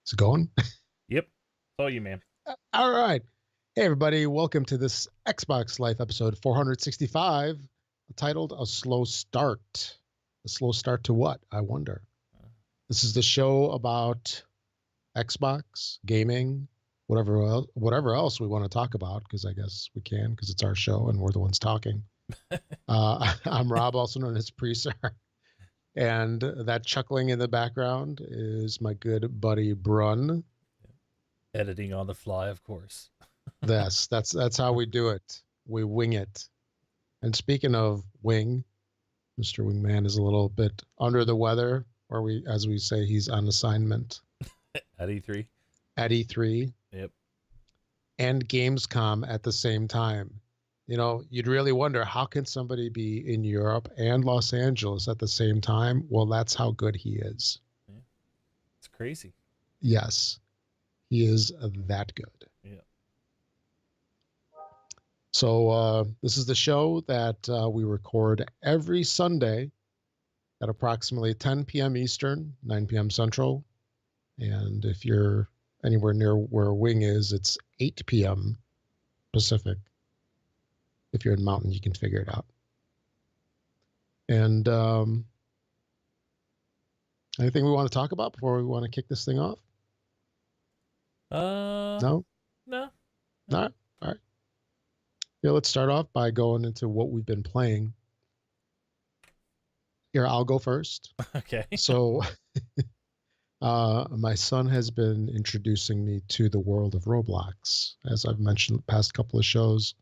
Is it going? Yep. It's all you, man. All right. Hey, everybody. Welcome to this Xbox Life episode 465, titled A Slow Start. A slow start to what? I wonder. This is the show about Xbox, gaming, whatever else we want to talk about, because I guess we can, because it's our show and we're the ones talking. I'm Rob, also known as Preaser. And that chuckling in the background is my good buddy Brun. Editing on the fly, of course. That's how we do it. We wing it. And speaking of wing, Mr. Wingman is a little bit under the weather, or as we say, he's on assignment At E3. at E3 Yep. and Gamescom at the same time. You know, you'd really wonder how can somebody be in Europe and Los Angeles at the same time? Well, that's how good he is. Yeah. It's crazy. Yes, he is that good. Yeah. So this is the show that we record every Sunday at approximately 10 p.m. Eastern, 9 p.m. Central. And if you're anywhere near where Wing is, it's 8 p.m. Pacific. If you're in Mountain, you can figure it out. And anything we want to talk about before we want to kick this thing off? No? No. All right. All right. Yeah, let's start off by going into what we've been playing. Here, I'll go first. Okay. So my son has been introducing me to the world of Roblox, as I've mentioned the past couple of shows.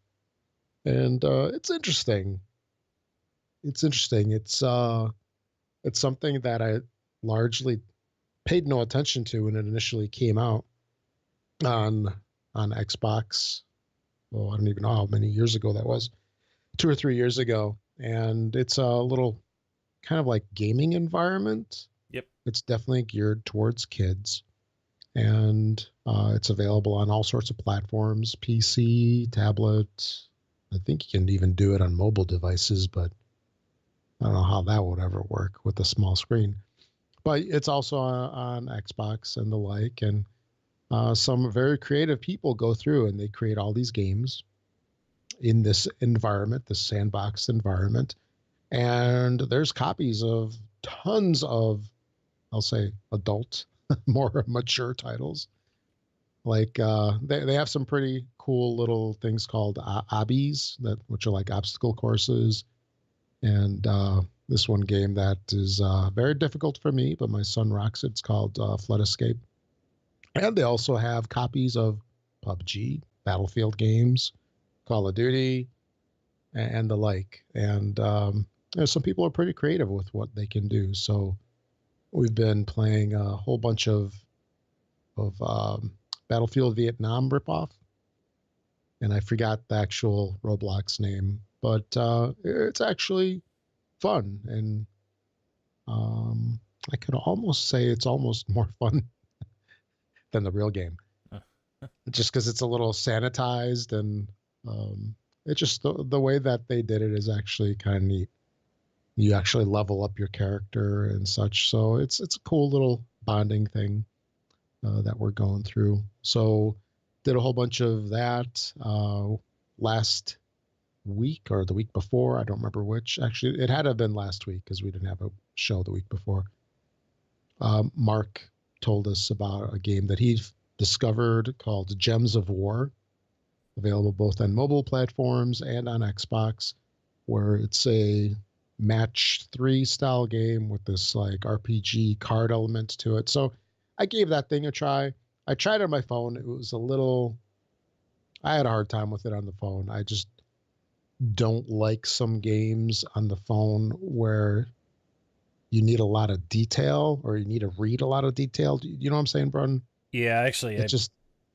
And it's interesting. It's interesting. It's something that I largely paid no attention to when it initially came out on Xbox. Well, I don't even know how many years ago that was. 2 or 3 years ago. And it's a little kind of like gaming environment. Yep. It's definitely geared towards kids. And it's available on all sorts of platforms, PC, tablet. I think you can even do it on mobile devices, but I don't know how that would ever work with a small screen. But it's also on Xbox and the like. And some very creative people go through and they create all these games in this environment, this sandbox environment. And there's copies of tons of, I'll say, adult, more mature titles. Like they have some pretty cool little things called obbies, which are like obstacle courses. And this one game that is very difficult for me, but my son rocks it. It's called Flood Escape. And they also have copies of PUBG, Battlefield games, Call of Duty, and the like. And some people are pretty creative with what they can do. So we've been playing a whole bunch of Battlefield Vietnam ripoff, and I forgot the actual Roblox name, but it's actually fun, and I could almost say it's almost more fun than the real game, just because it's a little sanitized, and it's just the way that they did it is actually kind of neat. You actually level up your character and such, so it's a cool little bonding thing that we're going through. So did a whole bunch of that last week or the week before. I don't remember which. Actually, it had to have been last week because we didn't have a show the week before. Mark told us about a game that he discovered called Gems of War, available both on mobile platforms and on Xbox, where it's a match 3 style game with this like RPG card element to it. So I gave that thing a try. I tried it on my phone. It was a little, I had a hard time with it on the phone. I just don't like some games on the phone where you need a lot of detail or you need to read a lot of detail. You know what I'm saying, Brun? Yeah, actually, It just,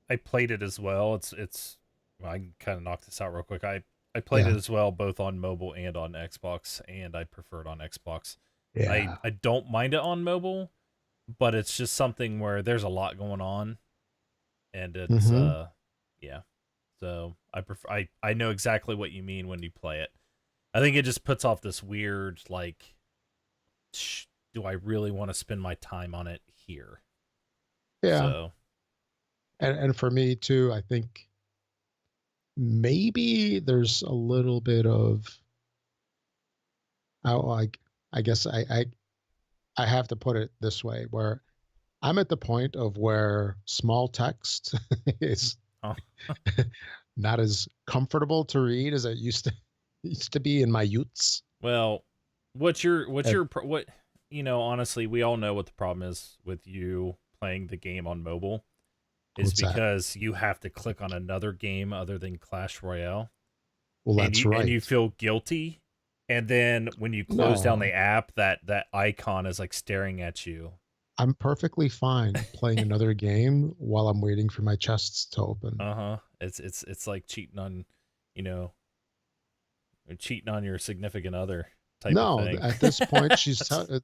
I played it as well. It's. Well, I can kind of knock this out real quick. I played yeah, it as well, both on mobile and on Xbox, and I prefer it on Xbox. yeah. I don't mind it on mobile, but it's just something where there's a lot going on, and it's Mm-hmm. yeah. So I prefer. I know exactly what you mean when you play it. I think it just puts off this weird like, do I really want to spend my time on it here? Yeah. So And for me too, I think maybe there's a little bit of like I guess I have to put it this way where I'm at the point of where small text is oh, not as comfortable to read as it used to be in my youths. well, what honestly, we all know what the problem is with you playing the game on mobile is What's that? because you have to click on another game other than Clash Royale, Well, and that's you right. feel guilty, and then when you close down No, the app, that icon is like staring at you. I'm perfectly fine playing another game while I'm waiting for my chests to open. Uh-huh. It's like you know, cheating on your significant other type of No, thing. at this point, That's-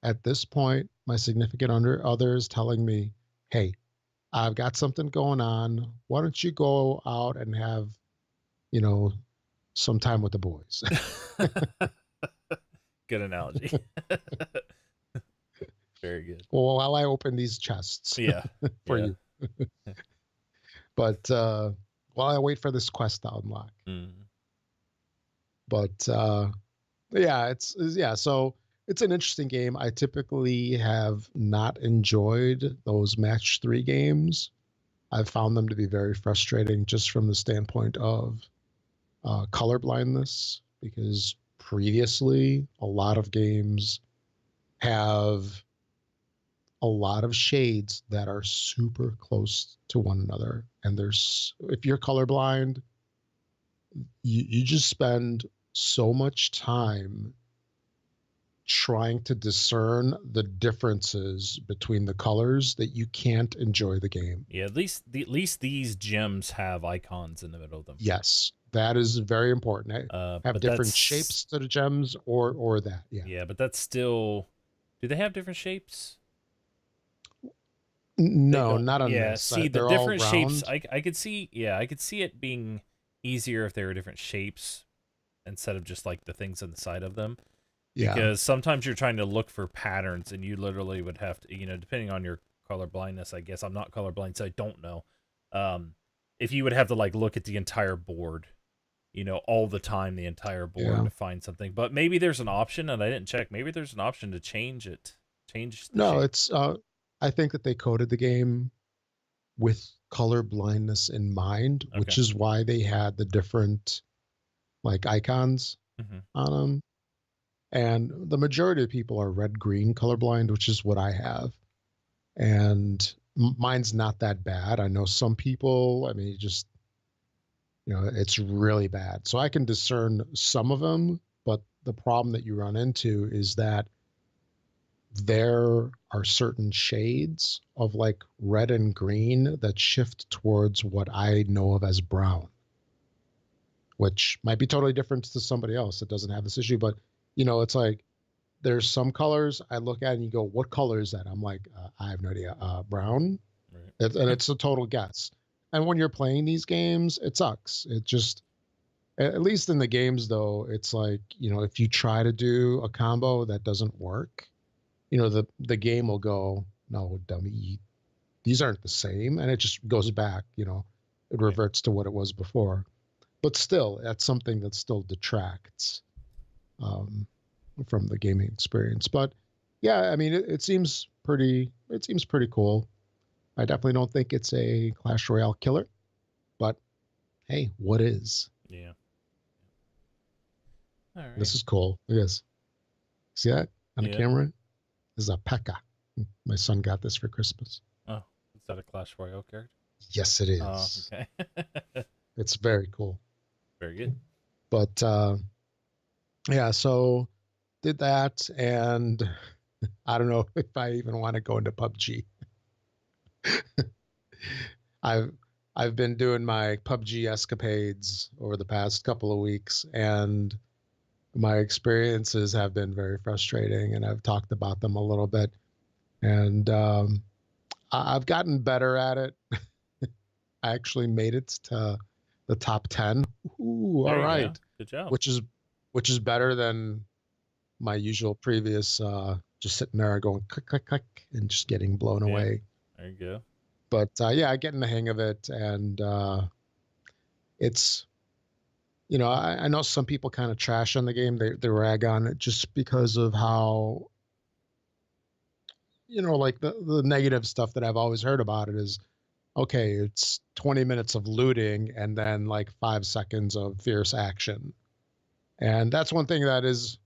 at this point, my significant other is telling me, "Hey, I've got something going on. Why don't you go out and have, you know, some time with the boys?" Good analogy. Very good. Well, while I open these chests Yeah. for Yeah. you. But while I wait for this quest to unlock. Mm. But yeah, yeah, so it's an interesting game. I typically have not enjoyed those match 3 games. I've found them to be very frustrating just from the standpoint of color blindness because previously a lot of games have a lot of shades that are super close to one another. And there's, if you're colorblind, you just spend so much time trying to discern the differences between the colors that you can't enjoy the game. Yeah, at least these gems have icons in the middle of them. Yes, that is very important. Have But different that's shapes to the gems or that. Yeah. yeah, but that's still. Do they have different shapes? They No, don't. not on Yeah, this. see the They're all different shapes. round. I could see. Yeah, I could see it being easier if they were different shapes instead of just like the things on the side of them. Yeah. Because sometimes you're trying to look for patterns, and you literally would have to, depending on your color blindness. I guess I'm not colorblind, so I don't know. Um, if you would have to like look at the entire board, all the time, the entire board Yeah. to find something. But maybe there's an option, and I didn't check. Maybe there's an option to change it, change the No, shape. it's I think that they coded the game with color blindness in mind, Okay. which is why they had the different like icons Hmm. on them. And the majority of people are red green colorblind, which is what I have. And mine's not that bad. I know some people, I mean, just, it's really bad. So I can discern some of them, but the problem that you run into is that there are certain shades of like red and green that shift towards what I know of as brown, which might be totally different to somebody else that doesn't have this issue. But, it's like there's some colors I look at and you go, what color is that? I'm like, I have no idea. Brown. Right. And it's a total guess. And when you're playing these games, it sucks. It just, at least in the games though, it's like, if you try to do a combo that doesn't work, the game will go, no, dummy, these aren't the same. And it just goes back, it Right. reverts to what it was before. But still, that's something that still detracts um, from the gaming experience. But yeah, I mean, it seems pretty cool. I definitely don't think it's a Clash Royale killer, but hey, what is? Yeah. All right. This is cool. It is. See that on the Yeah. camera? This is a P.E.K.K.A. My son got this for Christmas. Oh, is that a Clash Royale character? Yes, it Oh, is. okay. It's very cool. Very good. But yeah, so did that, and I don't know if I even want to go into PUBG. I've I've been doing my PUBG escapades over the past couple of weeks, and my experiences have been very frustrating, and I've talked about them a little bit. And I've gotten better at it. I actually made it to the top 10. Ooh, all There you go. right, Good job. which is better than my usual previous just sitting there going click click click and just getting blown Yeah. away. There There you go. But yeah, I get in the hang of it, and it's I know some people kind of trash on the game. They rag on it just because of how like the negative stuff that I've always heard about it is okay, it's 20 minutes of looting and then like 5 seconds of fierce action. And that's one thing that is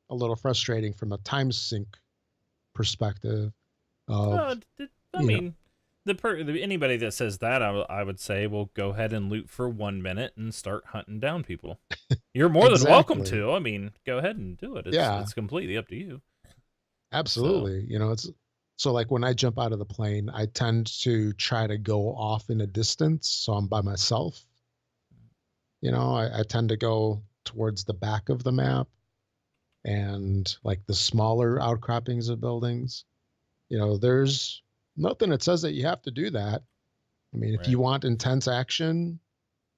a little frustrating from a time sink perspective of, I mean, anybody that says that, I would say, well, go ahead and loot for 1 minute and start hunting down people. You're more than welcome Exactly. to. I mean, go ahead and do it. It's completely up to you. Absolutely. It's so like when I jump out of the plane, I tend to try to go off in a distance. So I'm by myself. I tend to go towards the back of the map and like the smaller outcroppings of buildings. There's nothing that says that you have to do that. I mean, if Right. you want intense action,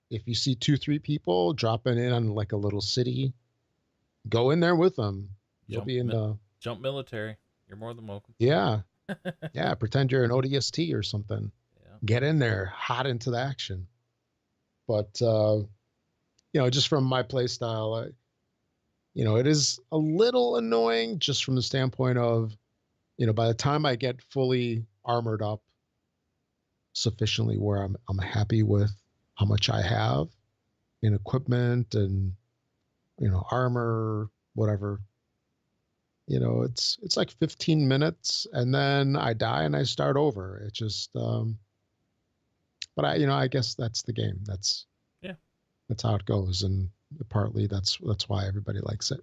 if you see 2, 3 people dropping in on like a little city, go in there with them. You'll be in the jump military. You're more than welcome. yeah. Yeah, pretend you're an ODST or something. Yeah. Get in there, hot into the action. But just from my play style, it is a little annoying just from the standpoint of, by the time I get fully armored up sufficiently where I'm happy with how much I have in equipment and armor, whatever. It's like 15 minutes and then I die and I start over. It just but I guess that's the game. That's how it goes, and partly that's why everybody likes it.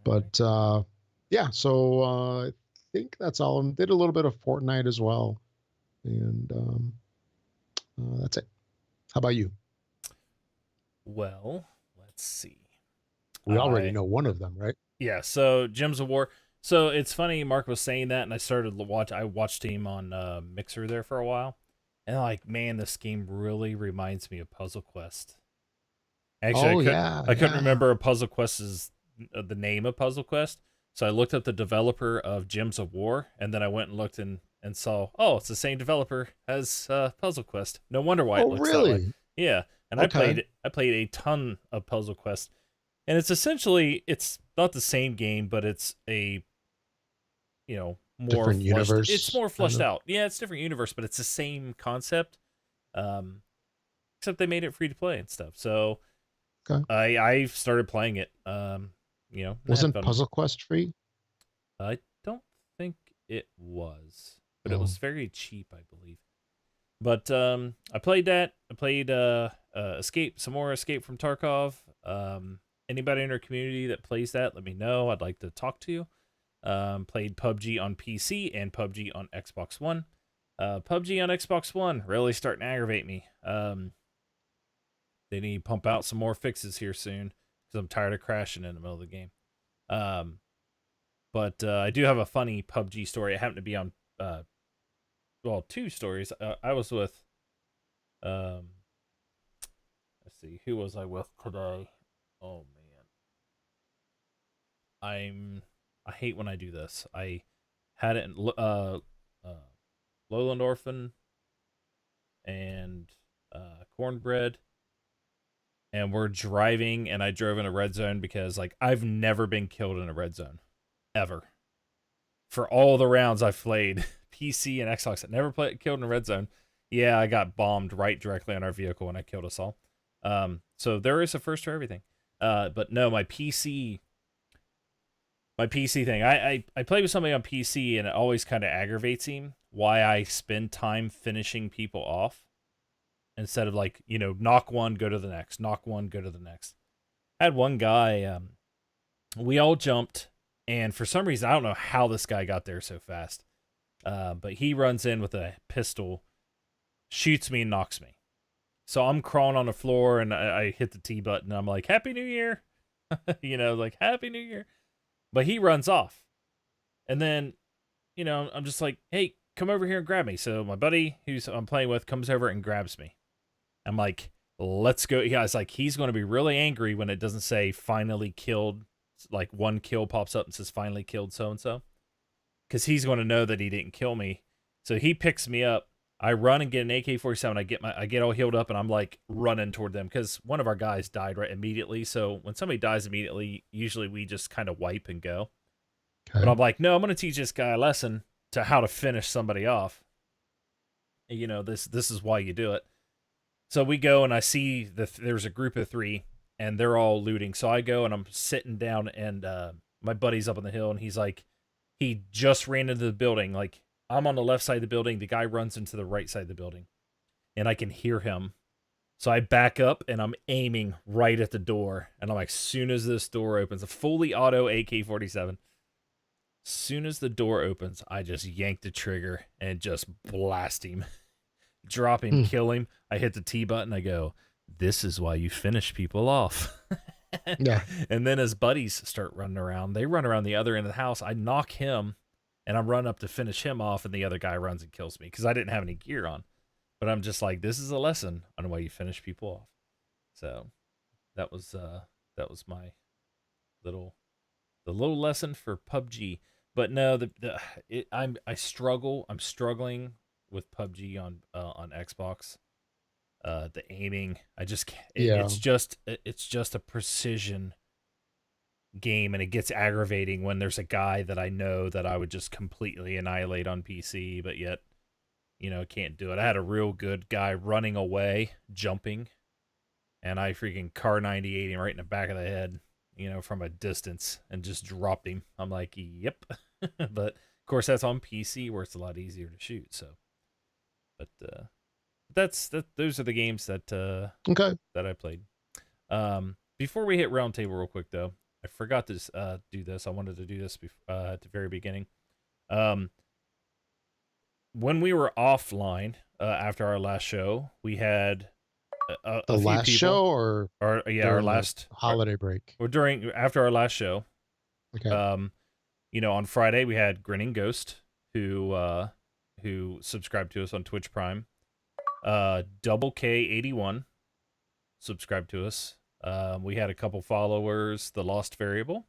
But yeah, so I think that's all. I did a little bit of Fortnite as well, and that's it. How about you? Well, let's see. We already know one of them, right? Yeah, so Gems of War. So it's funny, Mark was saying that, and I started to watch. I watched him on Mixer there for a while, and like, man, this game really reminds me of Puzzle Quest. Actually, I couldn't remember a Puzzle Quest's the name of Puzzle Quest, so I looked up the developer of Gems of War, and then I went and looked and saw, oh, it's the same developer as Puzzle Quest. No wonder why it looks that way. Yeah, and Okay. I played a ton of Puzzle Quest, and it's essentially, it's not the same game, but it's a more different universe. It's more fleshed out. Yeah, it's different universe, but it's the same concept. Except they made it free to play and stuff. So I started playing it. Wasn't Puzzle Quest free? I don't think it was, but it was very cheap, I believe. But I played that. I played some more Escape from Tarkov. Anybody in our community that plays that, let me know. I'd like to talk to you. Played PUBG on PC and PUBG on Xbox One. PUBG on Xbox One really starting to aggravate me. They need to pump out some more fixes here soon because I'm tired of crashing in the middle of the game. But I do have a funny PUBG story. It happened to be on, two stories. I was with, let's see, who was I with today? Oh man, I hate when I do this. I had it in Lowland Orphan and Cornbread, and we're driving, and I drove in a red zone because like I've never been killed in a red zone ever. For all the rounds I've played PC and Xbox, I never killed in a red zone. Yeah, I got bombed right directly on our vehicle when I killed us all. So there is a first for everything. But no, my PC thing. I play with somebody on PC, and it always kind of aggravates him why I spend time finishing people off instead of like, knock one, go to the next, knock one, go to the next. I had one guy, we all jumped, and for some reason, I don't know how this guy got there so fast, but he runs in with a pistol, shoots me, and knocks me. So I'm crawling on the floor, and I hit the T button, and I'm like, Happy New Year! Like, Happy New Year! But he runs off. And then, I'm just like, hey, come over here and grab me. So my buddy who's I'm playing with comes over and grabs me. I'm like, let's go. Yeah, it's like he's going to be really angry when it doesn't say finally killed. Like one kill pops up and says finally killed so-and-so. Because he's going to know that he didn't kill me. So he picks me up. I run and get an AK-47. I get all healed up, and I'm like running toward them because one of our guys died right immediately. So when somebody dies immediately, usually we just kind of wipe and go. But Okay. I'm like, no, I'm going to teach this guy a lesson to how to finish somebody off. You know, this is why you do it. So we go, and I see there's a group of 3, and they're all looting. So I go, and I'm sitting down, and my buddy's up on the hill, and he's like, he just ran into the building. Like, I'm on the left side of the building. The guy runs into the right side of the building, and I can hear him. So I back up, and I'm aiming right at the door. And I'm like, soon as this door opens, a fully auto AK-47. Soon as the door opens, I just yank the trigger and just blast him. Drop him, kill him. I hit the T button. I go, this is why you finish people off. Yeah. And then his buddies start running around. They run around the other end of the house. I knock him, and I'm running up to finish him off, and the other guy runs and kills me because I didn't have any gear on. But I'm just like, this is a lesson on why you finish people off. So that was my little lesson for PUBG. But no, I'm struggling with PUBG on Xbox. The aiming, I just can't. It's just a precision game, and it gets aggravating when there's a guy that I know that I would just completely annihilate on PC, but yet, you know, can't do it. I had a real good guy running away, jumping, and I freaking car 98 him right in the back of the head, you know, from a distance, and just dropped him. I'm like, yep. But of course that's on PC where it's a lot easier to shoot. So, but those are the games that Okay. that I played. Before we hit roundtable real quick though, I forgot to do this. I wanted to do this at the very beginning. When we were offline after our last show, we had The a few last people, show or our during the last holiday break? or after our last show. Okay. You know, on Friday we had Grinning Ghost who subscribed to us on Twitch Prime. Double K81 subscribed to us. We had a couple followers, The Lost Variable,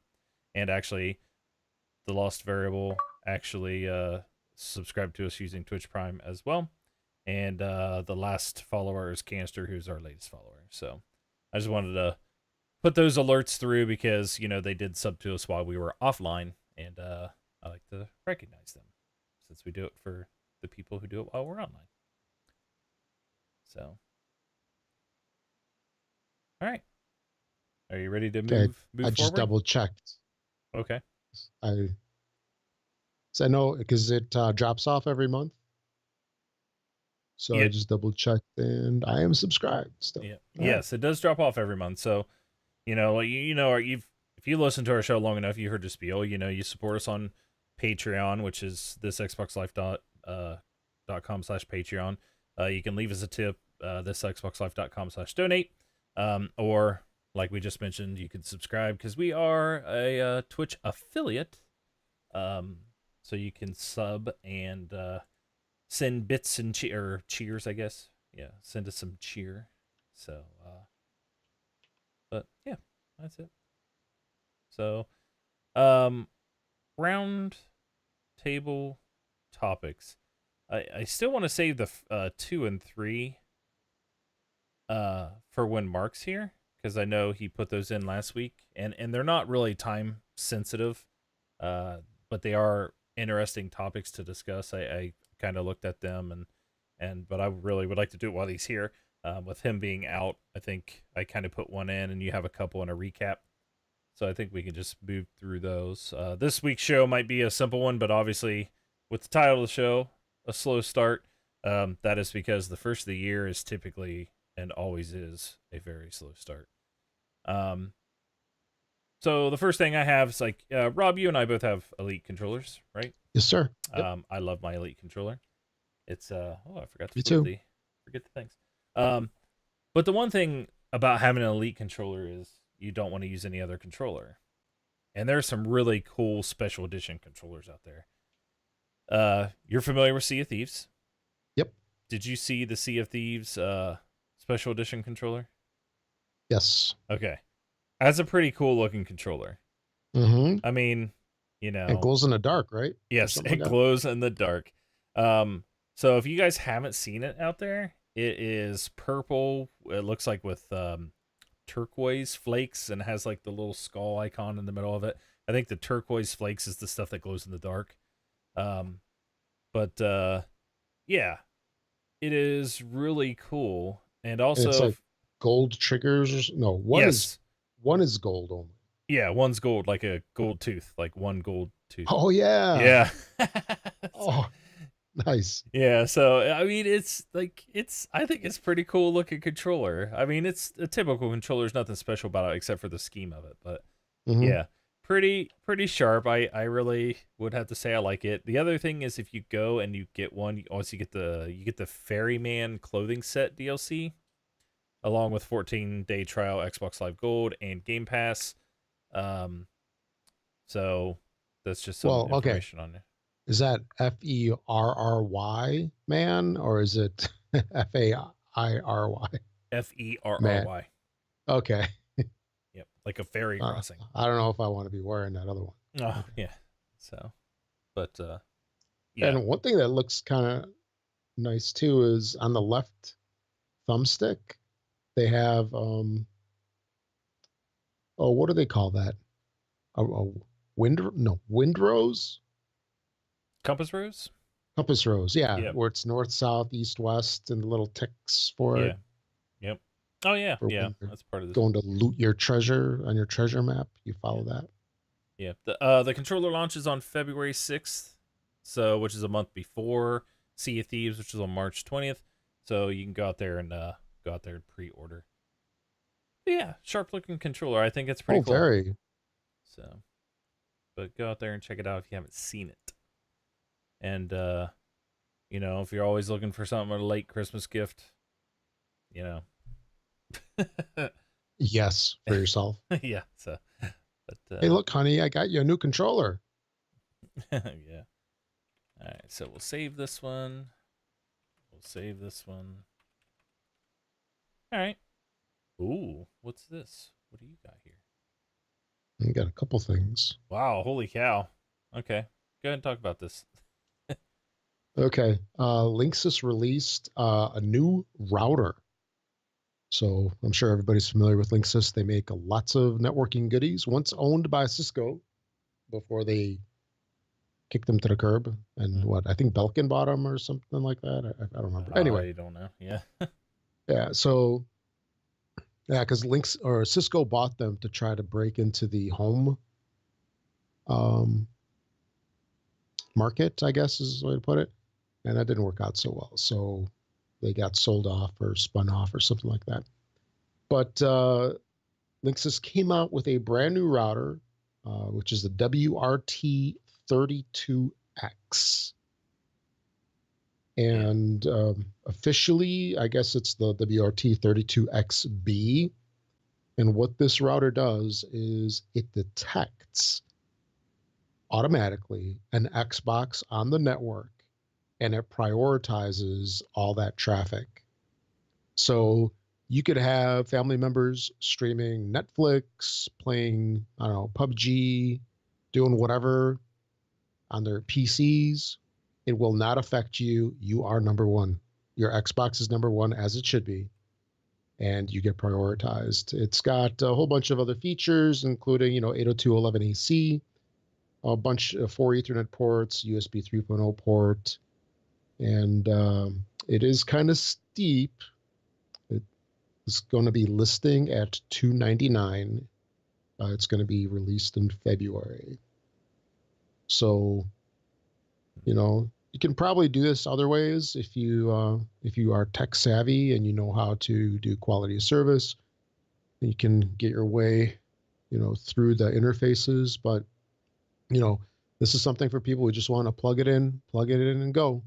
and actually The Lost Variable actually subscribed to us using Twitch Prime as well. And the last follower is Canister, who's our latest follower. So I just wanted to put those alerts through because, you know, they did sub to us while we were offline, and I like to recognize them since we do it for the people who do it while we're online. So, all right. Are you ready to move I just forward? double checked. Okay. So I know because it drops off every month. So Yeah. I just double checked, and I am subscribed still. Yeah. All Yes, it does drop off every month. So, you know, if you listen to our show long enough, you heard us spiel. You know, you support us on Patreon, which is thisxboxlife.com/Patreon. You can leave us a tip, thisxboxlife.com/donate. Or like we just mentioned, you can subscribe because we are a Twitch affiliate. So you can sub and send bits and cheers, I guess. Yeah, send us some cheer. So, but yeah, that's it. So, round table topics. I still want to save the 2 and 3 for when Mark's here, because I know he put those in last week, and they're not really time sensitive, but they are interesting topics to discuss. I kind of looked at them, but I really would like to do it while he's here. With him being out, I think I kind of put one in, and you have a couple in a recap. So I think we can just move through those. This week's show might be a simple one, but obviously with the title of the show, a slow start, that is because the first of the year is typically and always is a very slow start. So the first thing I have is like, Rob, you and I both have Elite controllers, right? Yes, sir. Yep. I love my Elite controller. It's I forgot to Me too. forget the things. But the one thing about having an Elite controller is you don't want to use any other controller. And there's some really cool special edition controllers out there. You're familiar with Sea of Thieves? Yep. Did you see the Sea of Thieves special edition controller? Yes. Okay. That's a pretty cool looking controller. Mm-hmm. I mean, you know, it glows in the dark, right? Yes, it glows in the dark. So if you guys haven't seen it out there, it is purple. It looks like with turquoise flakes and has like the little skull icon in the middle of it. I think the turquoise flakes is the stuff that glows in the dark. Um, but yeah, it is really cool. And And it's also, like gold triggers. No, yes, one is gold only. yeah, one's gold, like a gold tooth, like one gold tooth. Oh yeah. Yeah. Oh, nice. Yeah, so I mean, I think it's pretty cool looking controller. I mean, it's a typical controller. There's nothing special about it except for the scheme of it. But Hmm. yeah, pretty sharp. I really would have to say I like it. The other thing is if you go and you get one, you also get the Ferryman clothing set DLC along with 14-day trial Xbox Live Gold and Game Pass. Um, so that's just some Well, okay. information on it. Is that Ferry man, or is it Fairy man? Ferry. Okay. Yep, like a ferry crossing. I don't know if I want to be wearing that other one. Oh Okay. yeah. So, but yeah. And one thing that looks kind of nice too is on the left thumbstick, they have oh, what do they call that? A windrose? Compass rose. Compass rose, yeah, Yep. where it's north, south, east, west, and the little ticks for Yeah. it. Yep. Oh yeah. For Yeah. when you're That's part of this. going to loot your treasure on your treasure map, you Yeah. follow that. Yeah. The controller launches on February 6th, so which is a month before Sea of Thieves, which is on March 20th. So you can go out there and pre-order. But yeah, sharp looking controller. I think it's pretty Oh, cool. very. So, but go out there and check it out if you haven't seen it. And if you're always looking for something a late Christmas gift, you know. Yes, for yourself. Yeah. So, but Hey, look, honey, I got you a new controller. yeah. All right. So we'll save this one. We'll save this one. All right. Ooh, what's this? What do you got here? I got a couple things. Wow, holy cow. Okay. Go ahead and talk about this. Okay. Linksys released a new router. So I'm sure everybody's familiar with Linksys. They make lots of networking goodies, once owned by Cisco before they kicked them to the curb. And what, I think Belkin bought them or something like that. I don't remember. Anyway. I don't know. Yeah. Yeah. So, yeah, because Links or Cisco bought them to try to break into the home um, market, I guess is the way to put it. And that didn't work out so well. So they got sold off or spun off or something like that. But Linksys came out with a brand new router, which is the WRT32X. And officially, I guess it's the WRT32XB. And what this router does is it detects automatically an Xbox on the network and it prioritizes all that traffic. So you could have family members streaming Netflix, playing, I don't know, PUBG, doing whatever on their PCs. It will not affect you. You are number one. Your Xbox is number one, as it should be. And you get prioritized. It's got a whole bunch of other features, including, 802.11ac, a bunch of 4 Ethernet ports, USB 3.0 port, and it is kind of steep. It's going to be listing at $299. It's going to be released in February. So, you can probably do this other ways if you are tech savvy and you know how to do quality of service. You can get your way, through the interfaces. But this is something for people who just want to plug it in, and go.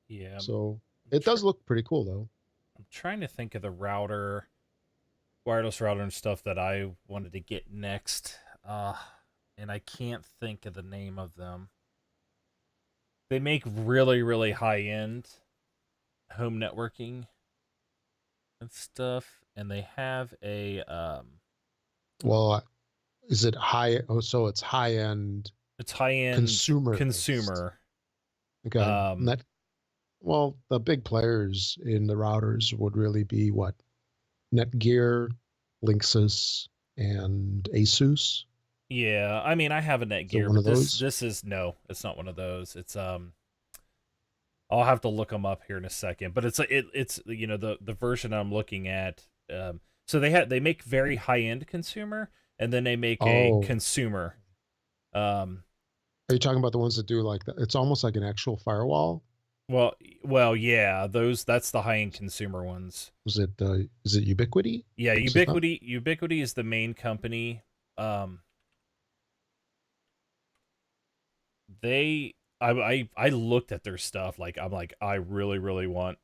Yeah. So it does look pretty cool, though. I'm trying to think of the wireless router and stuff that I wanted to get next. And I can't think of the name of them. They make really, really high end home networking and stuff, and they have a Well, is it high? Oh, so it's high end. It's high end Consumer. Consumer. Okay. And Um, that, well, the big players in the routers would really be what? Netgear, Linksys, and Asus. yeah, I mean, I have a Is it Netgear, one but of those? this is no, it's not one of those. It's I'll have to look them up here in a second, but it's the version I'm looking at. So they make very high end consumer, and then they make a Oh, consumer. Um, are you talking about the ones that do like it's almost like an actual firewall? well, well, yeah, those that's the high end consumer ones. Is it Ubiquity? Yeah, Is it them? Ubiquity is the main company. Um, they I looked at their stuff, like I'm like I really want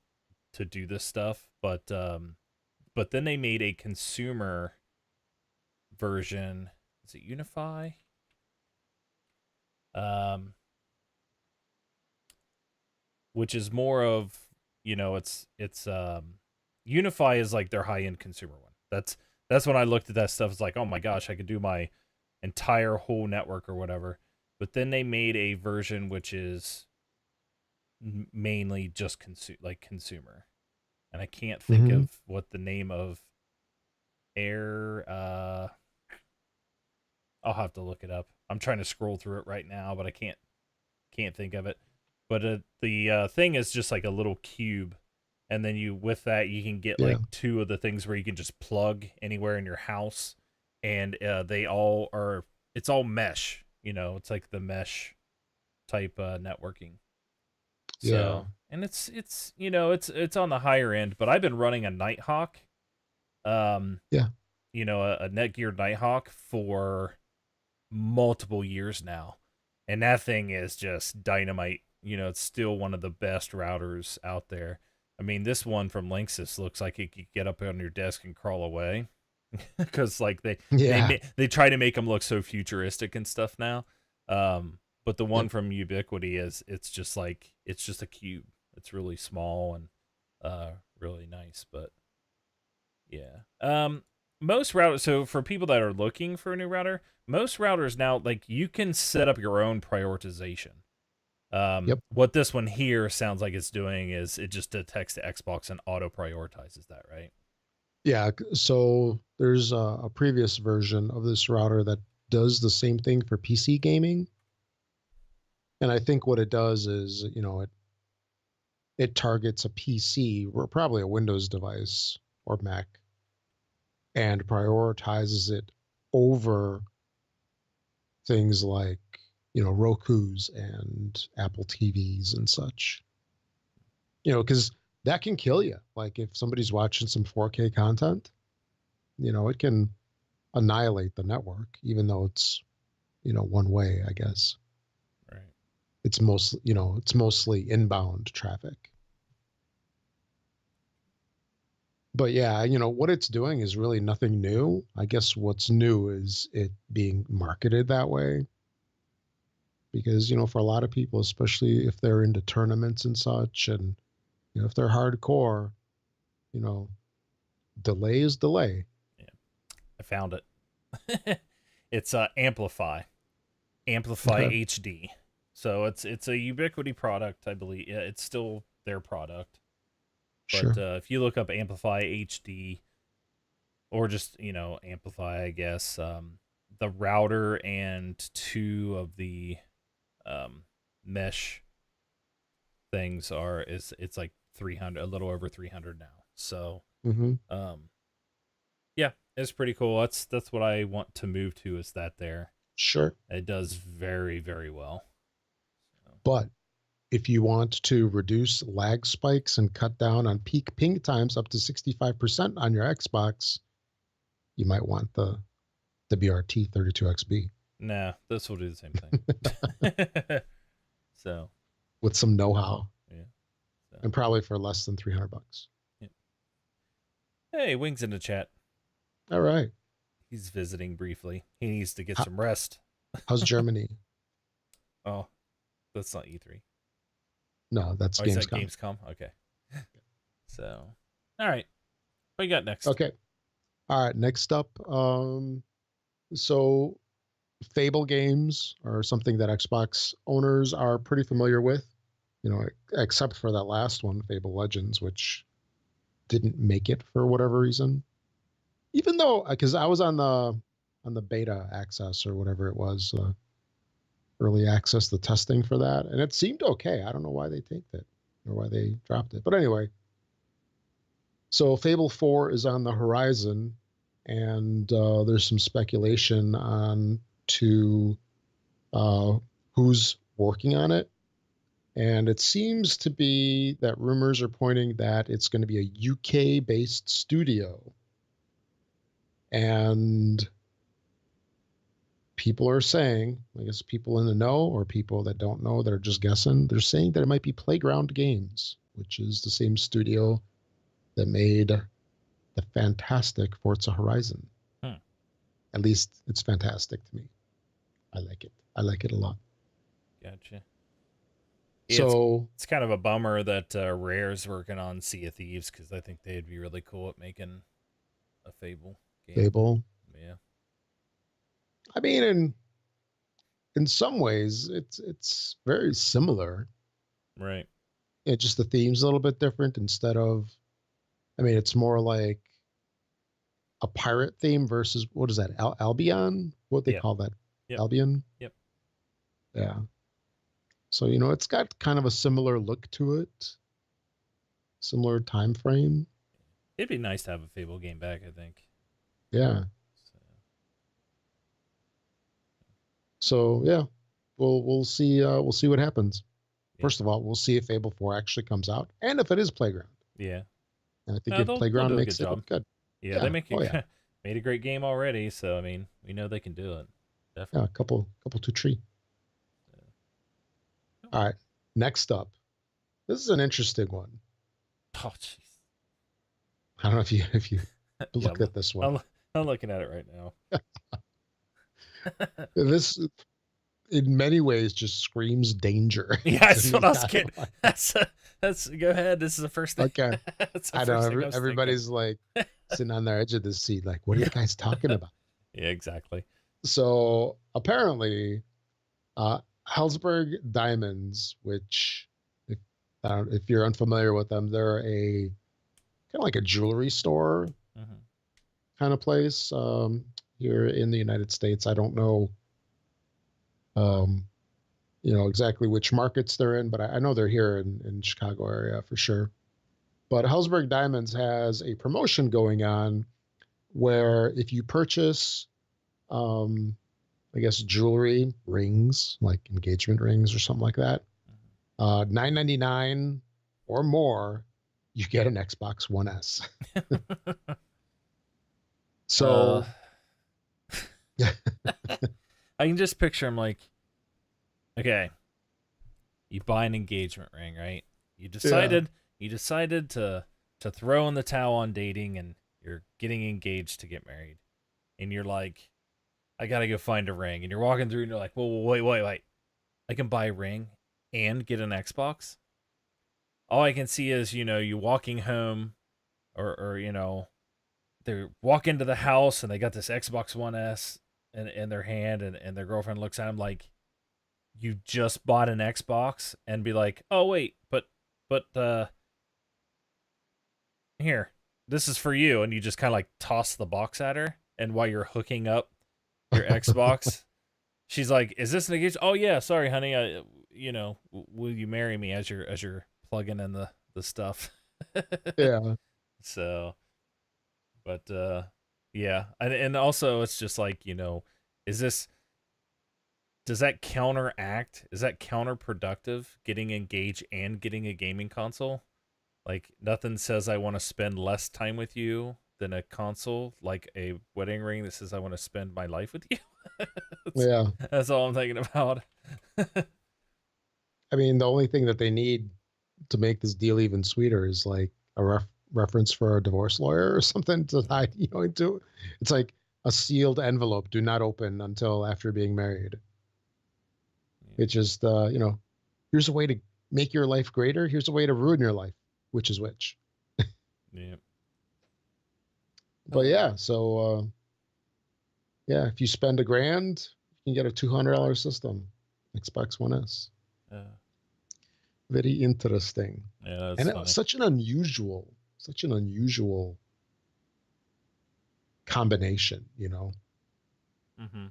to do this stuff, but then they made a consumer version. Is it Unify? Um, which is more of, it's Unify is like their high end consumer one. That's when I looked at that stuff. It's like, oh my gosh, I could do my entire whole network or whatever. But then they made a version which is mainly just consumer, and I can't think Mm-hmm. of what the name of Air. I'll have to look it up. I'm trying to scroll through it right now, but I can't think of it. But the thing is just like a little cube, and then you with that you can get Yeah. like two of the things where you can just plug anywhere in your house, and they all are. It's all mesh. It's like the mesh type networking. Yeah. So, and it's on the higher end, but I've been running a Nighthawk, um, Yeah. a Netgear Nighthawk for multiple years now, and that thing is just dynamite. It's still one of the best routers out there. I mean, this one from Linksys looks like it could get up on your desk and crawl away, because like Yeah. they try to make them look so futuristic and stuff now. But the one Yep. from Ubiquity it's just like it's just a cube. It's really small and really nice, but yeah. Most routers. So for people that are looking for a new router, most routers now, like, you can set up your own prioritization. Yep. What this one here sounds like it's doing is it just detects the Xbox and auto prioritizes that, right? Yeah. So there's a previous version of this router that does the same thing for PC gaming. And I think what it does is, it targets a PC or probably a Windows device or Mac and prioritizes it over things like, Roku's and Apple TVs and such. Because that can kill you. Like if somebody's watching some 4K content, it can annihilate the network, even though it's, one way, I guess. Right. It's mostly inbound traffic. But yeah, what it's doing is really nothing new. I guess what's new is it being marketed that way because, for a lot of people, especially if they're into tournaments and such, and, if they're hardcore, you know, delay is delay. Yeah, I found it. It's Amplify, Amplify Okay. HD. So it's a Ubiquity product, I believe. Yeah, it's still their product. But Sure. if you look up Amplify HD, or just Amplify, I guess, the router and two of the um, mesh things it's like 300, a little over 300 now. So Hmm. um, yeah, it's pretty cool. That's what I want to move to, is that there. Sure. It does very very well. So, But if you want to reduce lag spikes and cut down on peak ping times up to 65% on your Xbox, you might want the BRT 32XB nah, this will do the same thing. So with some know-how yeah. So and probably for less than 300 bucks. yeah. Hey, Wings in the chat. All right. He's visiting briefly. He needs to get How, some rest. how's Germany? Oh, that's not E3. No, that's Oh, is that Gamescom. Gamescom? Okay. So, all right. What you got next? Okay. All right. Next up, so Fable games are something that Xbox owners are pretty familiar with. except for that last one, Fable Legends, which didn't make it for whatever reason. Even though, because I was on the beta access or whatever it was, early access, the testing for that, and it seemed okay. I don't know why they tanked it or why they dropped it, but anyway. So Fable 4 is on the horizon, and there's some speculation on to who's working on it. And it seems to be that rumors are pointing that it's going to be a UK-based studio. And people are saying, I guess people in the know or people that don't know that are just guessing, they're saying that it might be Playground Games, which is the same studio that made the fantastic Forza Horizon. At least it's fantastic to me. I like it. I like it a lot. Gotcha. So it's kind of a bummer that Rare's working on Sea of Thieves, because I think they'd be really cool at making a Fable game. Fable. Yeah. I mean, in some ways, it's very similar. Right. Just the theme's a little bit different. Instead of, I mean, it's more like a pirate theme versus, what is that, Albion? What they call that? Yep. Albion? Yep. Yeah. So, it's got kind of a similar look to it, similar time frame. It'd be nice to have a Fable game back, I think. Yeah. So yeah, we'll see what happens. Yeah. First of all, we'll see if Fable 4 actually comes out, and if it is Playground. Yeah. And I think if Playground makes it look good. Yeah, they make it made a great game already, so I mean, we know they can do it. Definitely. Yeah, a couple to tree. All right. Next up. This is an interesting one. Oh jeez. I don't know if you looked at this one. I'm looking at it right now. This, in many ways, just screams danger. Yeah, that's what I was getting. That's go ahead. This is the first thing. Okay. I know everybody's like sitting on their edge of the seat, like, what are you guys talking about? Yeah, exactly. So apparently, Helzberg Diamonds, which if you're unfamiliar with them, they're a kind of like a jewelry store kind of place here in the United States. I don't know, exactly which markets they're in, but I know they're here in Chicago area for sure. But Helzberg Diamonds has a promotion going on where if you purchase, I guess, jewelry, rings, like engagement rings or something like that, $9.99 or more, you get an Xbox One S. So I can just picture him like, okay, you buy an engagement ring, right? You decided to throw in the towel on dating, and you're getting engaged to get married, and you're like, I gotta go find a ring, and you're walking through and you're like, well, wait, I can buy a ring and get an Xbox? All I can see is, you walking home, or they walk into the house and they got this Xbox One S in their hand, and their girlfriend looks at him like, you just bought an Xbox, and be like, oh wait, but here, this is for you, and you just kind of like toss the box at her, and while you're hooking up your Xbox, she's like, is this an engagement? Oh yeah, sorry honey, will you marry me, as you're plugging in the stuff. Yeah. So, but yeah, and also it's just like, does that counteract? Is that counterproductive, getting engaged and getting a gaming console? Like, nothing says I want to spend less time with you than a console, like a wedding ring that says I want to spend my life with you. Yeah. That's all I'm thinking about. I mean, the only thing that they need to make this deal even sweeter is like a reference for a divorce lawyer or something to hide, into. It's like a sealed envelope. Do not open until after being married. It's just, here's a way to make your life greater. Here's a way to ruin your life. Which is which. Yeah. But yeah, so if you spend $1,000, you can get a $200 system, Xbox One S. very interesting. Yeah, that's And it was funny. such an unusual combination, you know, Mm-hmm.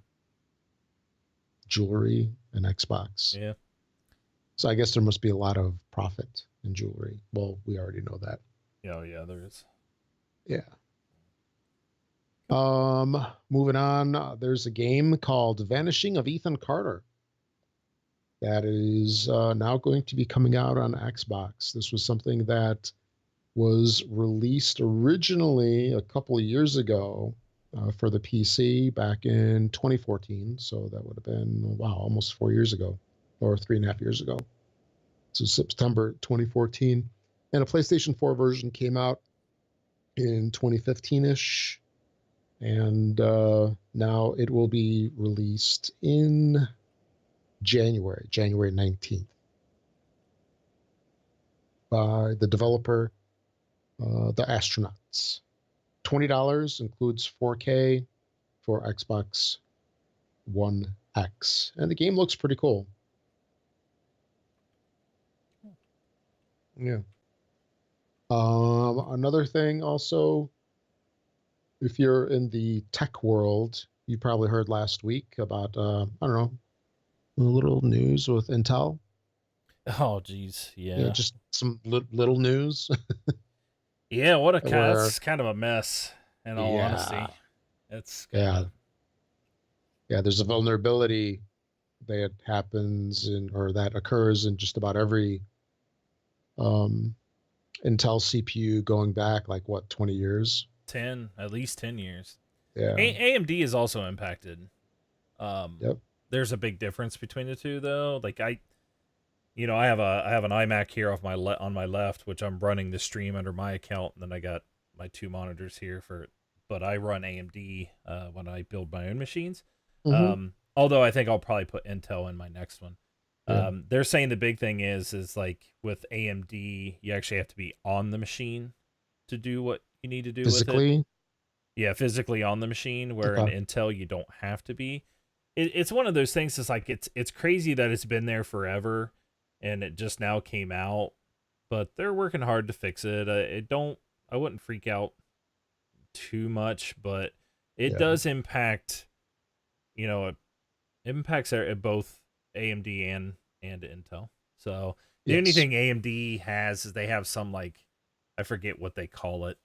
jewelry and Xbox. Yeah. So I guess there must be a lot of profit in jewelry. Well, we already know that. Oh yeah, there is. Yeah. Cool. Moving on, there's a game called Vanishing of Ethan Carter that is now going to be coming out on Xbox. This was something that was released originally a couple of years ago for the PC back in 2014. So that would have been, wow, almost 4 years ago or 3.5 years ago. So September 2014. And a PlayStation 4 version came out in 2015 ish. And now it will be released in January 19th by the developer, The Astronauts. $20 includes 4K for Xbox One X. And the game looks pretty cool. Yeah. Another thing also, if you're in the tech world, you probably heard last week about, I don't know, a little news with Intel. Oh geez, You know, yeah. just some little news Yeah, what a where, that's kind of a mess. In all yeah, honesty, it's kind yeah, of yeah, there's a vulnerability that happens in, or that occurs in just about every um, Intel CPU going back like what, 20 years? 10 at least 10 years. Yeah. AMD is also impacted. Um, Yep. there's a big difference between the two though. Like I have an iMac here on my left, which I'm running the stream under my account, and then I got my two monitors here for. But I run AMD when I build my own machines. Hmm. Although I think I'll probably put Intel in my next one. Yeah. They're saying the big thing is like with AMD, you actually have to be on the machine to do what you need to do with it. Physically. Yeah, physically on the machine. Where in Okay. Intel, you don't have to be. It's one of those things. It's like it's crazy that it's been there forever, and it just now came out. But they're working hard to fix it. I wouldn't freak out too much, but it Yeah. does impact. It impacts both AMD and Intel. So the only Yes. thing AMD has is they have some like I forget what they call it,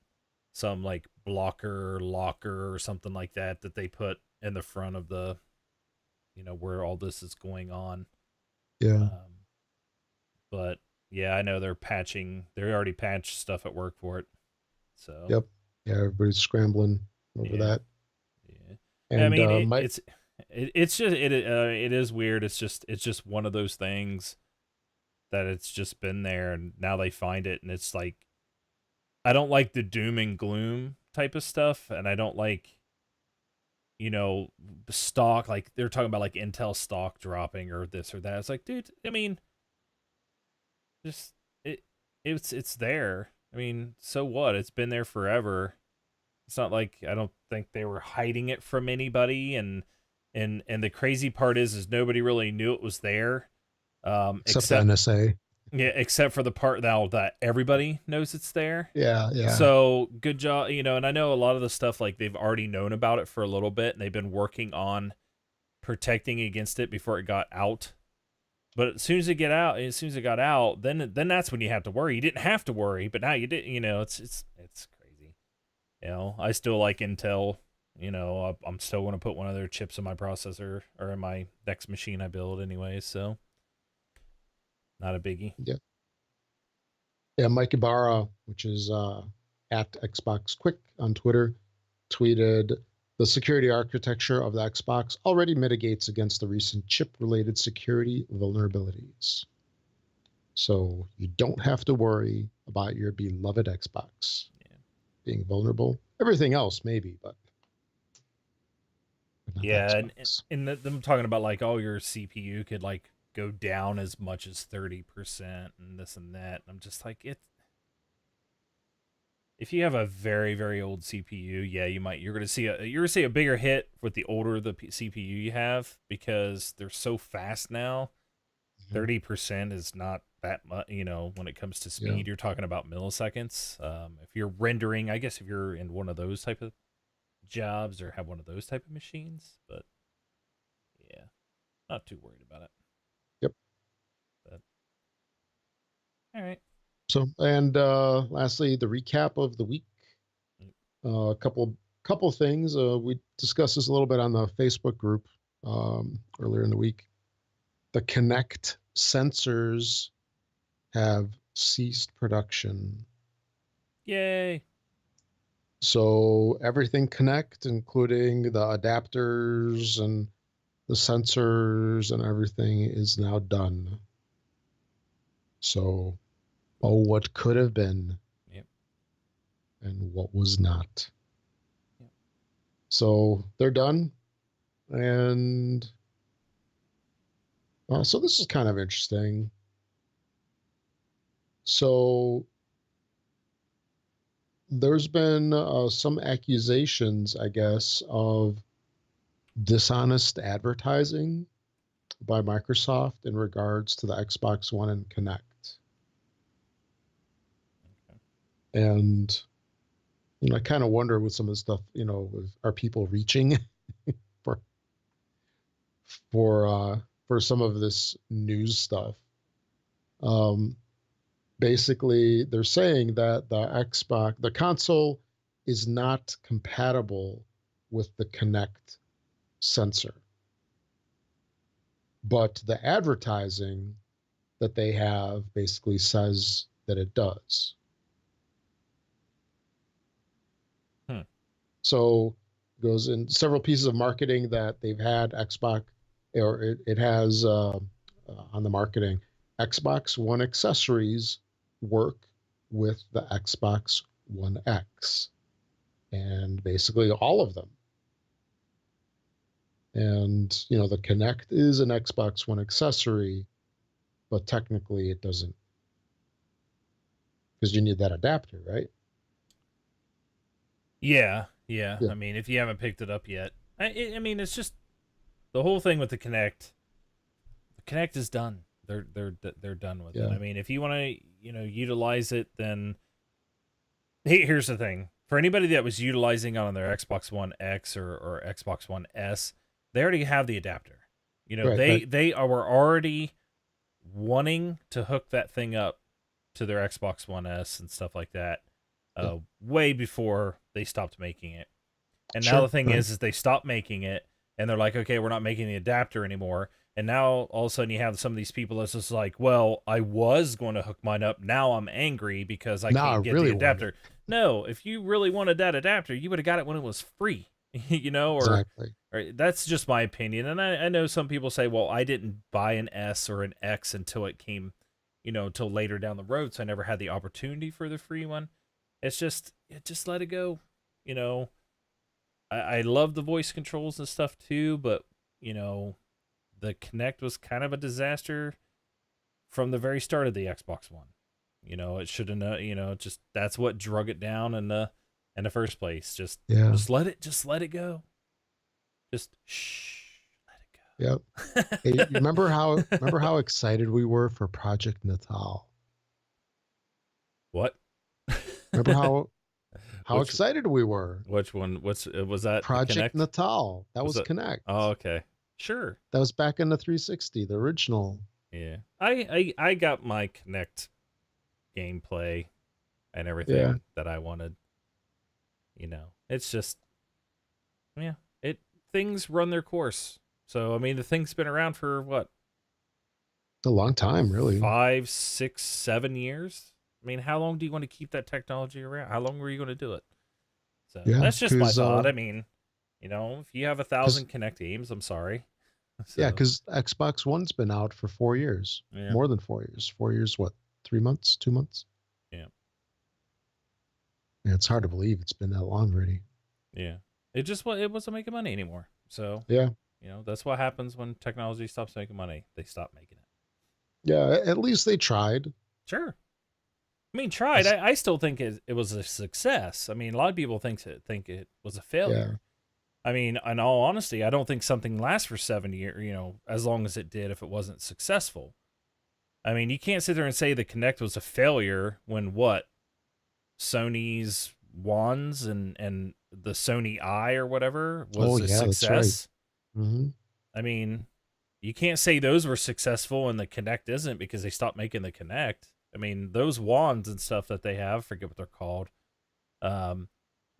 some like blocker locker or something like that they put in the front of the where all this is going on. Yeah. Um, but yeah, I know they're patching. They already patched stuff at work for it. So Yep. Yeah. Everybody's scrambling over yeah, that. yeah. I And mean, my it's just it is weird. It's just one of those things that it's just been there, and now they find it, and it's like I don't like the doom and gloom type of stuff, and I don't like stock like they're talking about like Intel stock dropping or this or that. It's like, dude, I mean, just it's there. I mean, so what? It's been there forever. It's not like I don't think they were hiding it from anybody, and the crazy part is nobody really knew it was there, except the NSA. except for the part now that everybody knows it's there. Yeah. Yeah. So good job, and I know a lot of the stuff like they've already known about it for a little bit, and they've been working on protecting against it before it got out. But as soon as it got out, then that's when you have to worry. You didn't have to worry, but now you did. It's crazy. I still like Intel. I'm still going to put one of their chips in my processor or in my next machine I build anyway. So not a biggie. Yeah. Yeah. Mike Ibarra, which is at Xbox Quick on Twitter, tweeted the security architecture of the Xbox already mitigates against the recent chip related security vulnerabilities. So you don't have to worry about your beloved Xbox Yeah. being vulnerable. Everything else, maybe, but not the Yeah, and Xbox. them talking about like, oh, your CPU could like go down as much as 30% and this and that. And I'm just like, if you have a very very old CPU, yeah, you're gonna see a bigger hit with the older the CPU you have because they're so fast now. Mhm. 30% is not that much, when it comes to Yeah. speed, you're talking about milliseconds. If you're rendering, I guess if you're in one of those type of jobs or have one of those type of machines, but yeah, not too worried about it. Yep. But all right. So, and lastly, the recap of the week. A couple things. We discussed this a little bit on the Facebook group earlier in the week. The Kinect sensors have ceased production. Yay. So everything Kinect, including the adapters and the sensors and everything, is now done. So, oh, what could have been Yep. and what was not. Yep. So they're done. And so this is kind of interesting. So there's been some accusations, I guess, of dishonest advertising by Microsoft in regards to the Xbox One and Kinect. Okay. And I kind of wonder with some of the stuff, are people reaching for for some of this news stuff? Um, Basically, they're saying that the console is not compatible with the Kinect sensor, but the advertising that they have basically says that it does. Hmm. So it goes in several pieces of marketing that they've had Xbox, or it has on the marketing. Xbox One accessories work with the Xbox One X, and basically all of them. And the Kinect is an Xbox One accessory, but technically it doesn't, because you need that adapter, right? Yeah. Yeah. Yeah. I mean, if you haven't picked it up yet, I mean, it's just the whole thing with the Kinect. The Kinect is done. They're done with it. Yeah. I mean, if you want to, utilize it, then here's the thing. For anybody that was utilizing on their Xbox One X or Xbox One S, they already have the adapter. Right. Right. They were already wanting to hook that thing up to their Xbox One S and stuff like that, Yeah. way before they stopped making it. And now the Sure. thing Right. is they stopped making it, and they're like, okay, we're not making the adapter anymore. And now all of a sudden you have some of these people that's just like, well, I was going to hook mine up. Now I'm angry because I Now I can't get the really want it. adapter. No, if you really wanted that adapter, you would have got it when it was free, Exactly. or that's just my opinion. And I know some people say, well, I didn't buy an S or an X until it came, until later down the road. So I never had the opportunity for the free one. It's just let it go. You know, I love the voice controls and stuff too, but the Kinect was kind of a disaster from the very start of the Xbox One. It should have, just that's what drug it down in the first place. Yeah. Just let it go. Just shh, Yep. let it Hey, go. you remember how excited we were for Project Natal? What? Remember how which excited we were? which one? Was that the Project Kinect? Natal. That Was was it? Kinect. Oh, okay. Sure. That was back in the 360, the original. Yeah. I got my Kinect gameplay and Yeah. everything that I wanted. It's just, yeah, things run their course. So I mean, the thing's been around for what, It's a long time, really. 5, 6, 7 years. I mean, how long do you want to keep that technology around? How long were you going to do it? So Yeah, that's just my because thought. I mean, if you have 1,000 Kinect games, I'm sorry. yeah, So because Xbox One's been out for 4 years, yeah, more than 4 years. 4 years, what? 3 months? 2 months? yeah, Yeah, it's hard to believe it's been that long already. yeah. It wasn't making money anymore. So Yeah, that's what happens when technology stops making money. They stop making it. yeah. At least they tried. Sure. I mean, tried. It's- I still think it was a success. I mean, a lot of people think it was a yeah, failure. I mean, in all honesty, I don't think something lasts for 7 years. As long as it did, if it wasn't successful. I mean, you can't sit there and say the Kinect was a failure when Sony's wands and the Sony Eye or whatever was Oh a yeah, that's right. success. Hmm. I mean, you can't say those were successful and the Kinect isn't because they stopped making the Kinect. I mean, those wands and stuff that they have, forget what they're called. Um,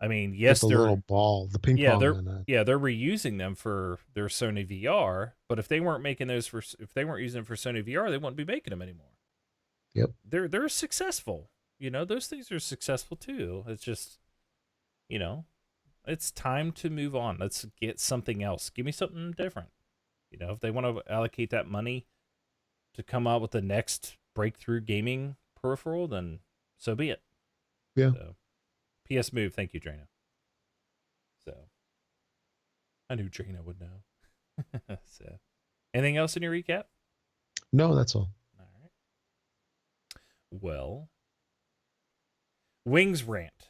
I mean, With yes, the little ball, the ping pong, and they're reusing them for their Sony VR. But if they weren't making those if they weren't using them for Sony VR, they wouldn't be making them anymore. yep. They're successful. You know, those things are successful too. It's just, you know, it's time to move on. Let's get something else. Give me something different. You know, if they want to allocate that money to come out with the next breakthrough gaming peripheral, then so be it. Yeah. So, PS Move, thank you, Drano. So, I knew Drano would know. So, anything else in your recap? No, that's all. All right. Well, Wings rant.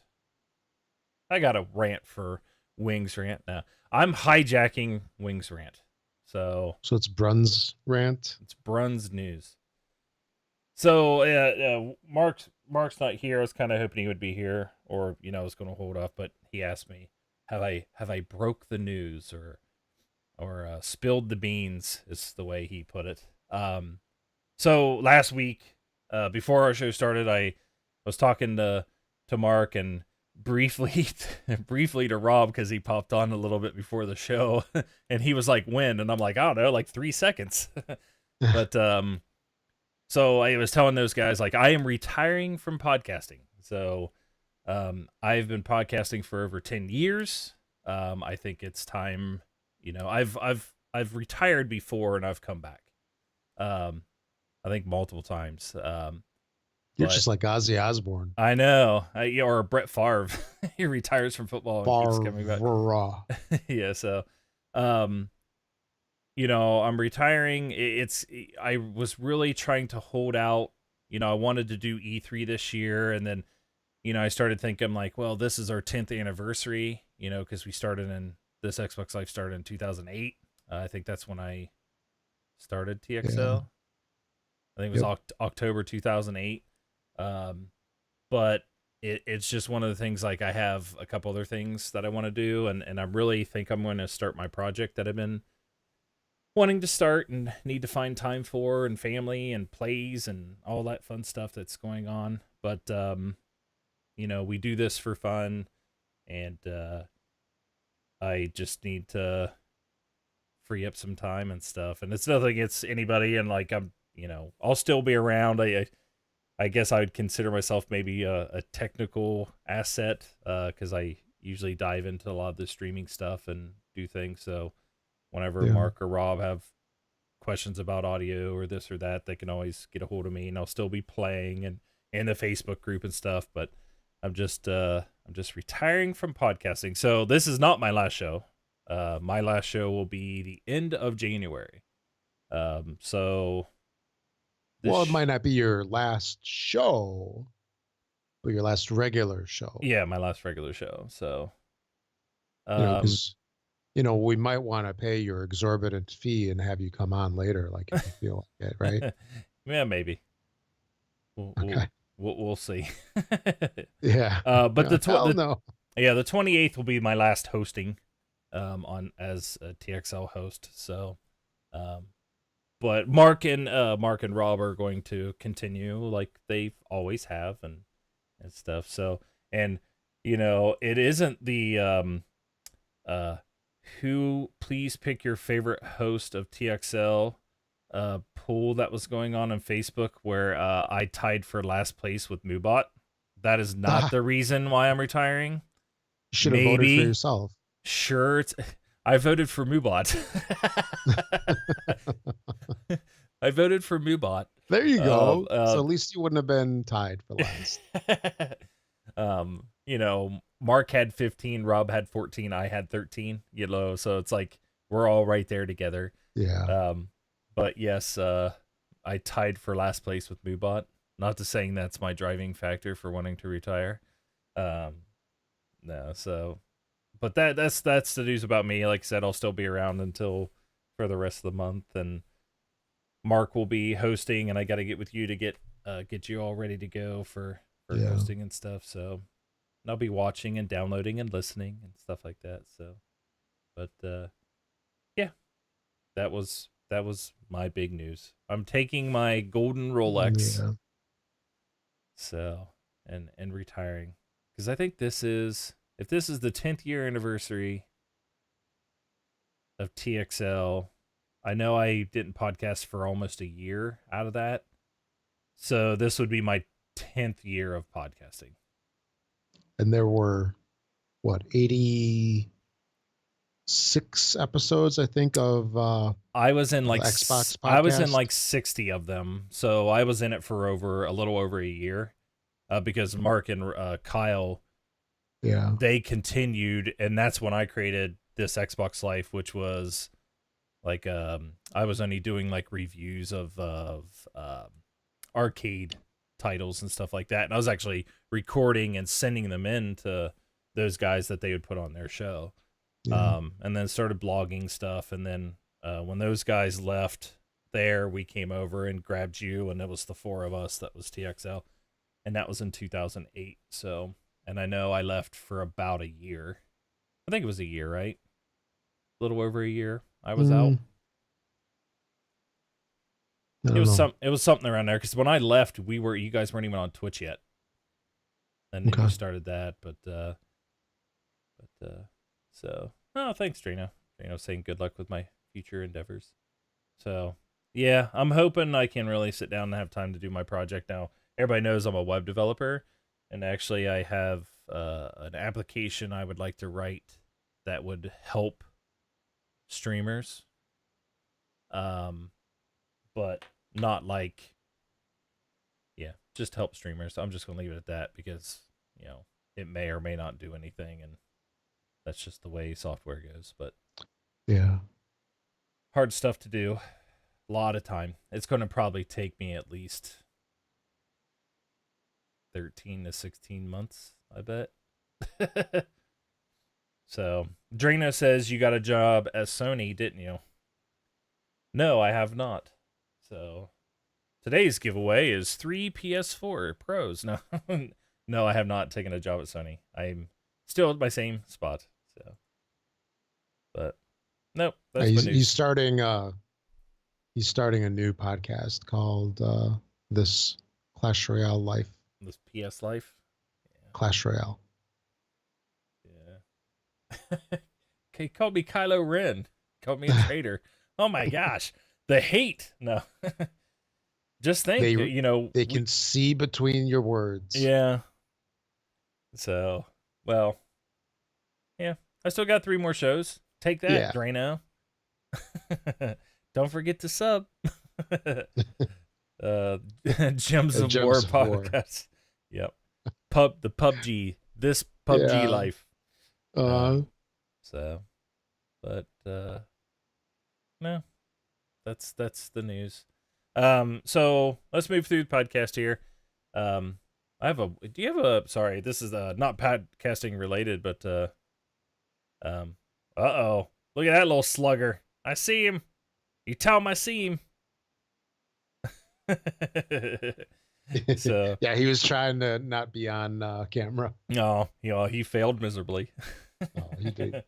I got a rant for Wings rant now. I'm hijacking Wings rant. So it's Brun's rant. it's Brun's news. So Mark's not here. I was kind of hoping he would be here, or I was going to hold off, but he asked me, "Have I broke the news or spilled the beans?" Is the way he put it. So last week, before our show started, I was talking to Mark and briefly to Rob because he popped on a little bit before the show, and he was like, "When?" And I'm like, "I don't know, like 3 seconds." But so I was telling those guys, like, I am retiring from podcasting. So I've been podcasting for over 10 years. I think it's time. I've retired before and I've come back. I think multiple times. You're just like Ozzy Osbourne. I know, or Brett Favre. He retires from football and keeps coming back. Yeah, so, I'm retiring. I was really trying to hold out. I wanted to do E3 this year, and then, I started thinking like, well, this is our 10th anniversary. Because this Xbox Live started in 2008. I think that's when I started TXL. Yeah. I think it was October 2008. But it's just one of the things, like, I have a couple other things that I want to do, and I really think I'm going to start my project that I've been wanting to start and need to find time for, and family and plays and all that fun stuff that's going on. But we do this for fun, and I just need to free up some time and stuff. And it's nothing against anybody, and like I'll still be around. I guess I would consider myself maybe a technical asset because I usually dive into a lot of the streaming stuff and do things. So whenever Mark or Rob have questions about audio or this or that, they can always get a hold of me, and I'll still be playing and in the Facebook group and stuff. But I'm just retiring from podcasting. So this is not my last show. My last show will be the end of January. Well, it might not be your last show, but your last regular show. Yeah, my last regular show. So, because we might want to pay your exorbitant fee and have you come on later, like if you feel like it, right? Yeah, maybe. We'll see. Yeah. But the 28th will be my last hosting, on as a TXL host. So, but Mark and Rob are going to continue like they always have and stuff. So, and it isn't the who please pick your favorite host of TXL poll that was going on Facebook where I tied for last place with Moobot. That is not the reason why I'm retiring. You should have voted for yourself. Sure, I voted for Moobot. I voted for Moobot. There you go. So at least you wouldn't have been tied for last. Mark had 15, Rob had 14, I had 13. So it's like we're all right there together. Yeah. But yes, I tied for last place with Moobot. Not to saying that's my driving factor for wanting to retire. No, so. But that's the news about me. Like I said, I'll still be around until for the rest of the month, and Mark will be hosting, and I got to get with you to get you all ready to go for Yeah. hosting and stuff. So I'll be watching and downloading and listening and stuff like that. So, but yeah, that was my big news. I'm taking my golden Rolex, Yeah. so and retiring, because I think this is, if this is the 10th year anniversary of TXL. I know I didn't podcast for almost a year out of that, so this would be my 10th year of podcasting. And there were what, 86 episodes, I think, of I was in like Xbox I was in podcast. like 60 of them, so I was in it for a little over a year, because Mark and Kyle, Yeah. they continued, and that's when I created this Xbox Life, which was like I was only doing like reviews of arcade titles and stuff like that, and I was actually recording and sending them in to those guys that they would put on their show. Yeah. And then started blogging stuff, and then when those guys left there, we came over and grabbed you, and it was the four of us that was TXL, and that was in 2008. So, and I know I left for about a year. I think it was a year, right? A little over a year I was out. I don't know. It was something around there, because when I left, you guys weren't even on Twitch yet, and then Okay. you started that. But so, oh, thanks, Drino. Drino saying good luck with my future endeavors. So yeah, I'm hoping I can really sit down and have time to do my project now. Everybody knows I'm a web developer, and actually I have an application I would like to write that would help streamers. But not like, yeah, just help streamers. I'm just gonna leave it at that, because it may or may not do anything, and that's just the way software goes. But Yeah. hard stuff to do. A lot of time. It's going to probably take me at least 13 to 16 months, I bet. So, Drano says you got a job at Sony, didn't you? No, I have not. So, today's giveaway is 3 PS4 Pros. No, no, I have not taken a job at Sony. I'm still at my same spot. So, but nope, that's my news. He's starting a new podcast called This Clash Royale Life. This PS Life. Yeah. Clash Royale. Yeah. Okay, called me Kylo Ren. Called me a traitor. Oh my gosh, the hate. No. Just think, they can see between your words. Yeah. So, well, yeah, I still got 3 more shows. Take that, yeah. Drano. Don't forget to sub. Gems of War podcast. Yep. The PUBG. This PUBG life. So, but no, that's the news. So let's move through the podcast here. Sorry, this is not podcasting related, but uh-oh. Look at that little slugger. I see him. You tell him I see him. So yeah, he was trying to not be on camera. No, he failed miserably. Oh, he did.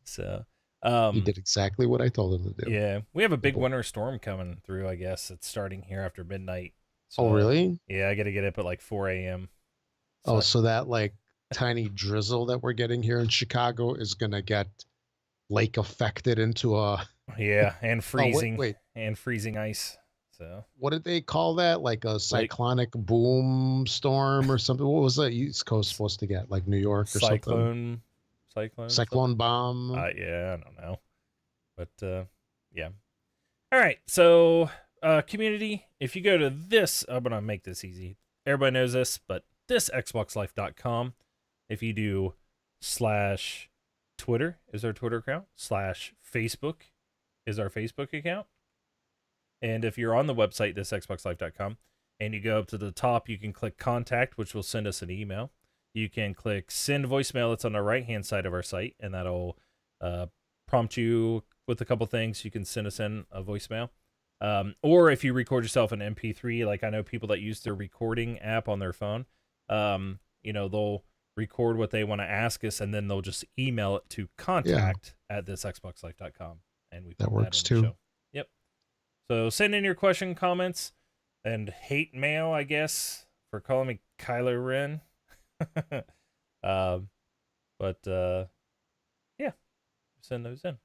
So he did exactly what I told him to do. Yeah, we have a big winter storm coming through. I guess it's starting here after midnight. So, oh, really? Yeah, I got to get up at like 4 a.m. So, so that like tiny drizzle that we're getting here in Chicago is gonna get lake affected into a and freezing. wait. And freezing ice. So what did they call that? Like a cyclonic boom storm or something? What was the East Coast supposed to get? Like New York or something? Cyclone bomb. Yeah, I don't know. But yeah. All right. So community, if you go to this, I'm gonna make this easy. Everybody knows this, but this xboxlife.com, if you do /Twitter is our Twitter account, /Facebook is our Facebook account. And if you're on the website, this xboxlife.com, and you go up to the top, you can click contact, which will send us an email. You can click send voicemail. It's on the right-hand side of our site, and that'll prompt you with a couple things. You can send us in a voicemail. Or if you record yourself an MP3, like I know people that use their recording app on their phone, they'll record what they want to ask us, and then they'll just email it to Yeah, contact@thisxboxlife.com, and we that put that works in the too. show. Yep. So send in your question, comments, and hate mail, I guess, for calling me Kylo Ren. um, but yeah, send those in.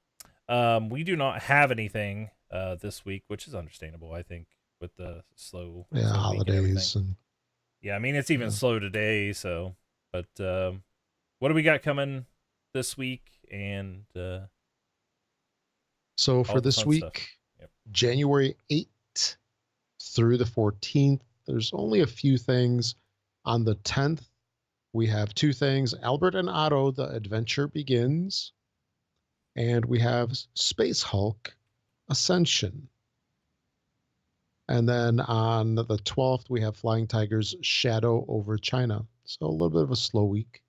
We do not have anything this week, which is understandable, I think, with the slow Yeah, week and everything. holidays and Yeah, I mean it's even yeah. slow today. So, but what do we got coming this week? And So all for the this fun stuff. week, Yep. January 8th through the 14th, there's only a few things. On the 10th, we have two things: Albert and Otto, The Adventure Begins, and we have Space Hulk Ascension. And then on the 12th, we have Flying Tigers Shadow over China. So a little bit of a slow week.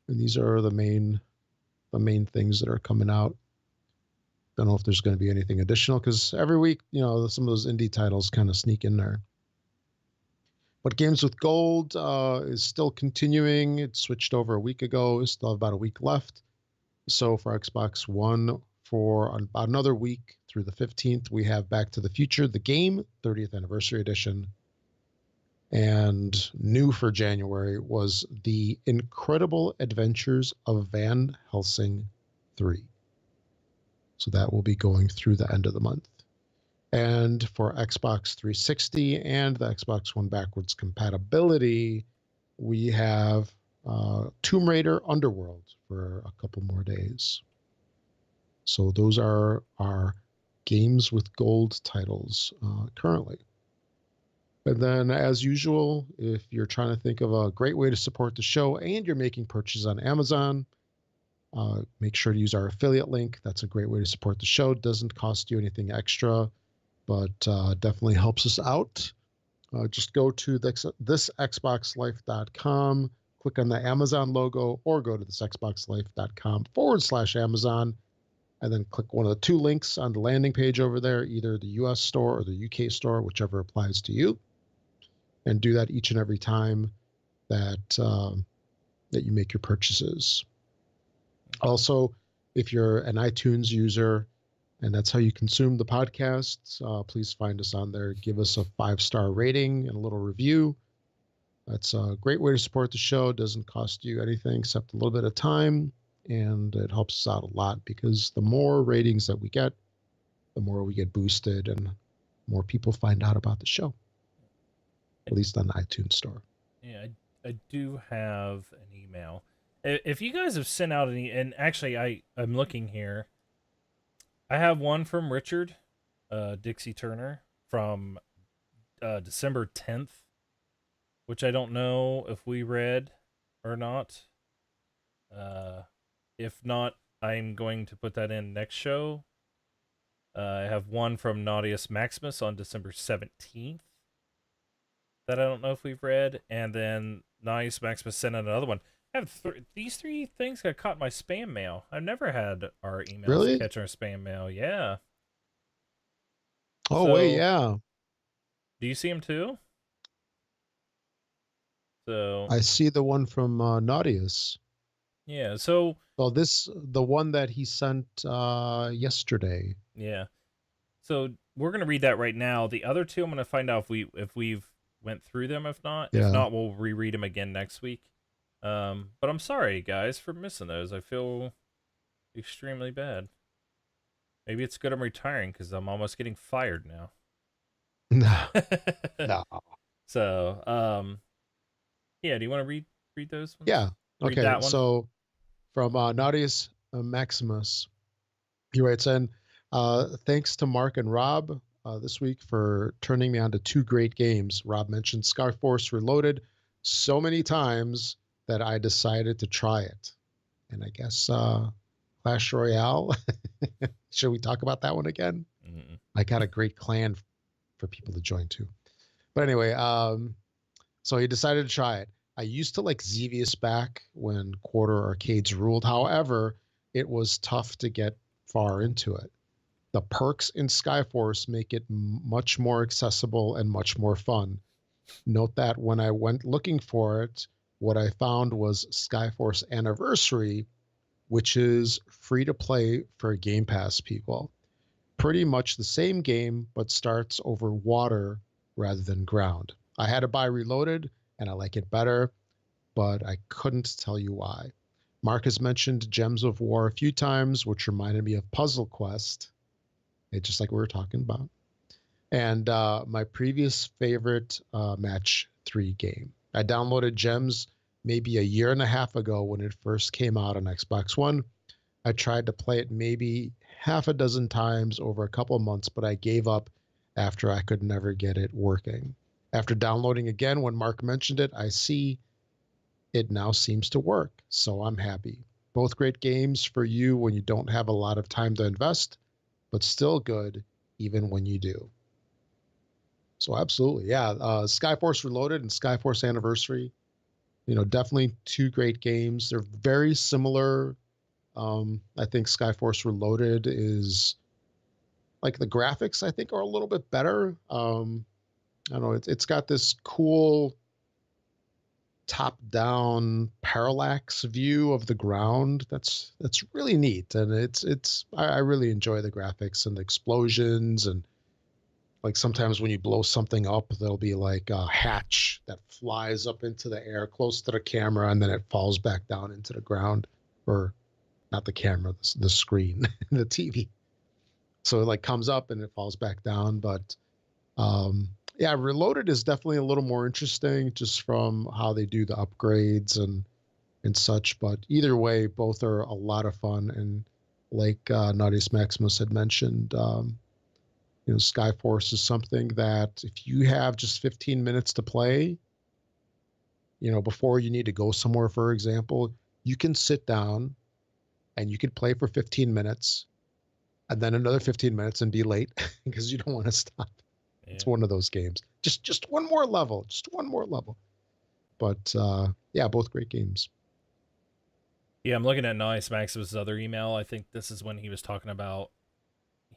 And these are the main things that are coming out. Don't know if there's going to be anything additional because every week, some of those indie titles kind of sneak in there. But Games with Gold is still continuing. It switched over a week ago. We still have about a week left. So for Xbox One, for about another week through the 15th, we have Back to the Future, the game, 30th Anniversary Edition. And new for January was The Incredible Adventures of Van Helsing 3. So that will be going through the end of the month. And for Xbox 360 and the Xbox One backwards compatibility, we have Tomb Raider Underworld for a couple more days. So those are our Games with Gold titles currently. And then, as usual, if you're trying to think of a great way to support the show and you're making purchases on Amazon, make sure to use our affiliate link. That's a great way to support the show. It doesn't cost you anything extra, but definitely helps us out. Just go to thisxboxlife.com, click on the Amazon logo, or go to thisxboxlife.com/Amazon, and then click one of the two links on the landing page over there, either the US store or the UK store, whichever applies to you. And do that each and every time that you make your purchases. Also, if you're an iTunes user and that's how you consume the podcasts, please find us on there. Give us a 5-star rating and a little review. That's a great way to support the show. It doesn't cost you anything except a little bit of time, and it helps us out a lot because the more ratings that we get, the more we get boosted and more people find out about the show, at least on the iTunes store. Yeah, I do have an email. If you guys have sent out any, and actually I'm looking here. I have one from Richard Dixie Turner from December 10th, which I don't know if we read or not. If not, I'm going to put that in next show. I have one from Naughtius Maximus on December 17th that I don't know if we've read. And then Naughtius Maximus sent out another one. I have these three things got caught in my spam mail. I've never had our emails Really? catch our spam mail. Yeah. Oh, So, wait, yeah. do you see them too? So I see the one from Naughtius. yeah. So Well, the one that he sent yesterday. yeah. So we're gonna read that right now. The other two, I'm gonna find out if we've went through them. If Yeah. not, we'll reread them again next week. But I'm sorry, guys, for missing those. I feel extremely bad. Maybe it's good I'm retiring because I'm almost getting fired now. No. No. So, yeah. Do you want to read those ones? Yeah. Read Okay. that one. So from Naughtius Maximus, he writes in, thanks to Mark and Rob this week for turning me on to two great games. Rob mentioned Skyforce Reloaded so many times that I decided to try it. And I guess Clash Royale. Should we talk about that one again? Mm-mm. I got a great clan for people to join too. But anyway, so he decided to try it. I used to like Xevious back when quarter arcades ruled. However, it was tough to get far into it. The perks in Skyforce make it much more accessible and much more fun. Note that when I went looking for it, what I found was Skyforce Anniversary, which is free to play for Game Pass people. Pretty much the same game, but starts over water rather than ground. I had to buy Reloaded, and I like it better, but I couldn't tell you why. Mark has mentioned Gems of War a few times, which reminded me of Puzzle Quest. It's just like we were talking about. And my previous favorite Match 3 game. I downloaded Gems maybe a year and a half ago when it first came out on Xbox One. I tried to play it maybe half a dozen times over a couple of months, but I gave up after I could never get it working. After downloading again, when Mark mentioned it, I see it now seems to work. So I'm happy. Both great games for you when you don't have a lot of time to invest, but still good even when you do. So absolutely. Yeah. Skyforce Reloaded and Skyforce Anniversary, definitely two great games. They're very similar. I think Skyforce Reloaded is like the graphics, I think, are a little bit better. I don't know. It's got this cool top-down parallax view of the ground. That's really neat, and I really enjoy the graphics and the explosions, and like sometimes when you blow something up, there'll be like a hatch that flies up into the air close to the camera, and then it falls back down into the ground, or not the camera, the screen, the TV. So it like comes up and it falls back down. But yeah, Reloaded is definitely a little more interesting just from how they do the upgrades and such. But either way, both are a lot of fun. And like Naughty's Maximus had mentioned, Skyforce is something that if you have just 15 minutes to play, before you need to go somewhere, for example, you can sit down and you could play for 15 minutes and then another 15 minutes and be late because you don't want to stop. Yeah. It's one of those games. Just one more level. But yeah, both great games. Yeah, I'm looking at Nice Maximus' other email. I think this is when he was talking about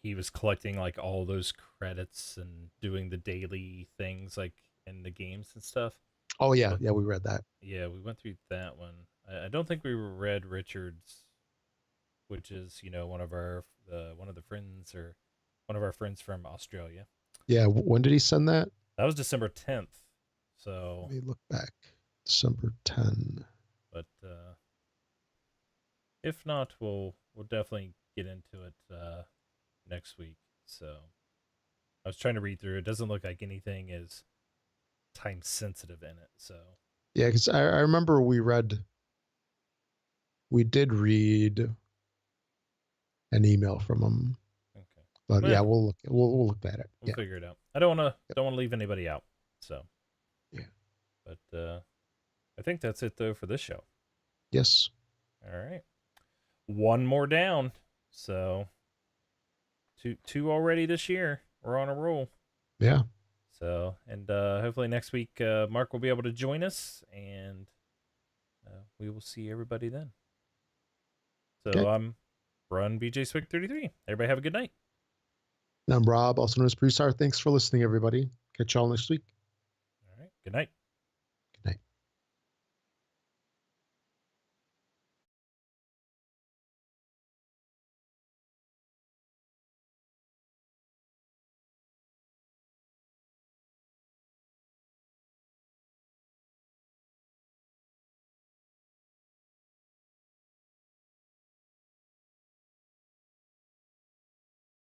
he was collecting like all those credits and doing the daily things like in the games and stuff. Oh yeah, yeah, we read that. Yeah, we went through that one. I don't think we read Richard's, which is one of our friends or one of our friends from Australia. Yeah, when did he send that? That was December 10th. So let me look back. December 10. But if not, we'll definitely get into it next week. So I was trying to read through. It doesn't look like anything is time sensitive in it. So yeah, because I remember we did read an email from him. Okay, but yeah, we'll look at it. We'll figure it out. I don't want to leave anybody out. So yeah, but I think that's it though for this show. Yes. All right, one more down. So two already this year. We're on a roll. Yeah. So, and hopefully next week Mark will be able to join us, and we will see everybody then. So okay. I'm Run BJ Swig 33. Everybody have a good night. And I'm Rob, also known as Broussard. Thanks for listening, everybody. Catch y'all next week. All right. Good night.